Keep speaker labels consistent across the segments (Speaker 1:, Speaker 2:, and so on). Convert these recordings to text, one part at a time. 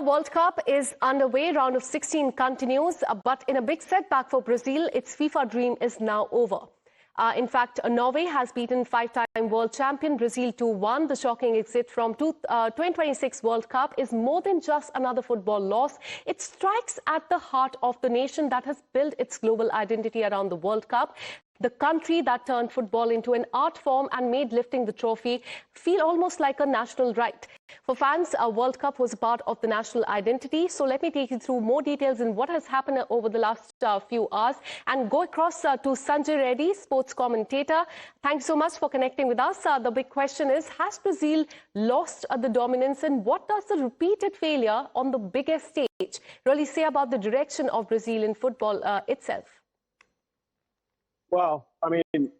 Speaker 1: World Cup is underway. Round of 16 continues, but in a big setback for Brazil, its FIFA dream is now over. In fact, Norway has beaten five-time world champion Brazil 2-1. The shocking exit from 2026 World Cup is more than just another football loss. It strikes at the heart of the nation that has built its global identity around the World Cup. The country that turned football into an art form and made lifting the trophy feel almost like a national right. For fans, a World Cup was a part of the national identity. So let me take you through more details in what has happened over the last few hours and go across to Sanjay Reddy, sports commentator. Thanks so much for connecting with us. The big question is, has Brazil lost the dominance, and what does the repeated failure on the biggest stage really say about the direction of Brazilian football itself?
Speaker 2: Well, I mean,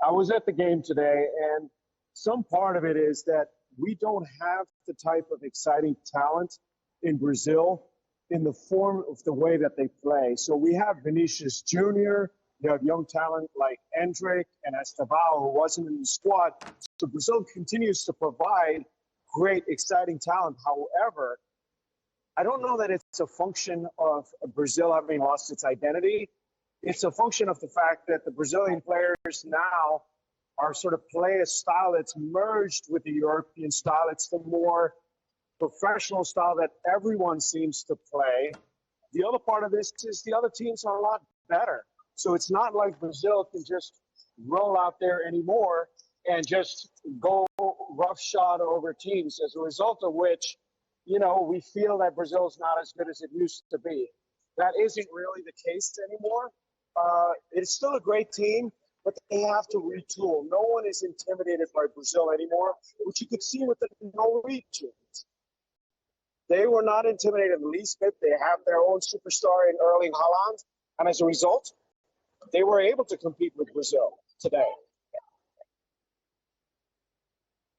Speaker 2: I was at the game today, and some part of it is that we don't have the type of exciting talent in Brazil in the form of the way that they play. So we have Vinicius Jr., you have young talent like Endrick and Estevao, who wasn't in the squad. So Brazil continues to provide great, exciting talent. However, I don't know that it's a function of Brazil having lost its identity. It's a function of the fact that the Brazilian players now are sort of play a style that's merged with the European style. It's the more professional style that everyone seems to play. The other part of this is the other teams are a lot better. So it's not like Brazil can just roll out there anymore and just go roughshod over teams, as a result of which, you know, we feel that Brazil is not as good as it used to be. That isn't really the case anymore. It's still a great team, but they have to retool. No one is intimidated by Brazil anymore, which you could see with the Norwegians. They were not intimidated in the least bit. They have their own superstar in Erling Haaland, and as a result, they were able to compete with Brazil today.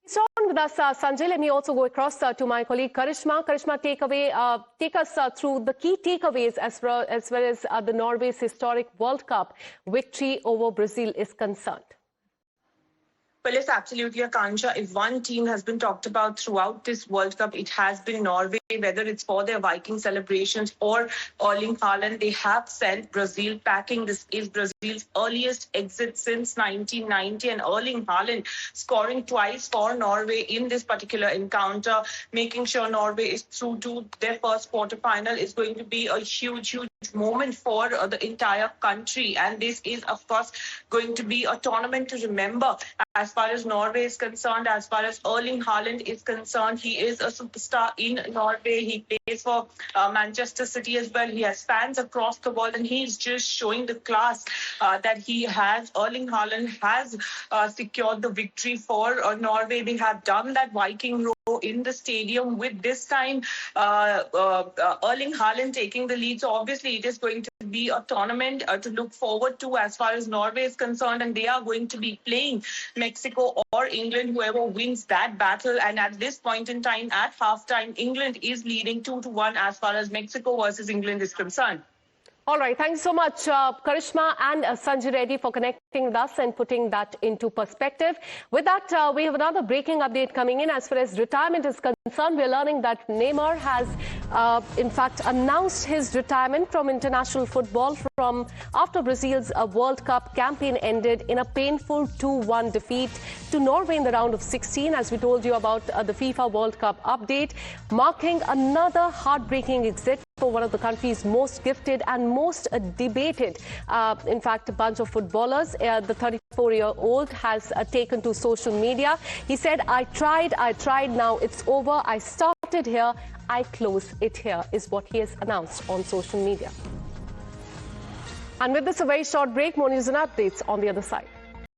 Speaker 1: Stay on with us, Sanjay. Let me also go across to my colleague Karishma. Karishma, take us through the key takeaways as well as the Norway's historic World Cup victory over Brazil is concerned.
Speaker 3: Well, yes, absolutely, Akansha. If one team has been talked about throughout this World Cup, it has been Norway, whether it's for their Viking celebrations or Erling Haaland. They have sent Brazil packing. This is Brazil's earliest exit since 1990, and Erling Haaland scoring twice for Norway in this particular encounter, making sure Norway is through to their first quarterfinal is going to be a huge moment for the entire country. And this is, of course, going to be a tournament to remember. As far as Norway is concerned, as far as Erling Haaland is concerned, he is a superstar in Norway. He plays for Manchester City as well. He has fans across the world, and he is just showing the class that he has. Erling Haaland has secured the victory for Norway. They have done that Viking row in the stadium, with this time Erling Haaland taking the lead. So obviously it is going to be a tournament to look forward to as far as Norway is concerned, and they are going to be playing Mexico or England, whoever wins that battle. And at this point in time, at halftime, England is leading 2-1 as far as Mexico versus England is concerned.
Speaker 1: All right, thanks so much, Karishma and Sanjay Reddy, for connecting with us and putting that into perspective. With that, we have another breaking update coming in. As far as retirement is concerned, we're learning that Neymar has, in fact, announced his retirement from international football from after Brazil's World Cup campaign ended in a painful 2-1 defeat to Norway in the round of 16, as we told you about the FIFA World Cup update, marking another heartbreaking exit for one of the country's most gifted and most debated, in fact, a bunch of footballers. The 34-year-old has taken to social media. He said, I tried, now it's over. I started here, I close it here, is what he has announced on social media. And with this, a very short break. More news and updates on the other side.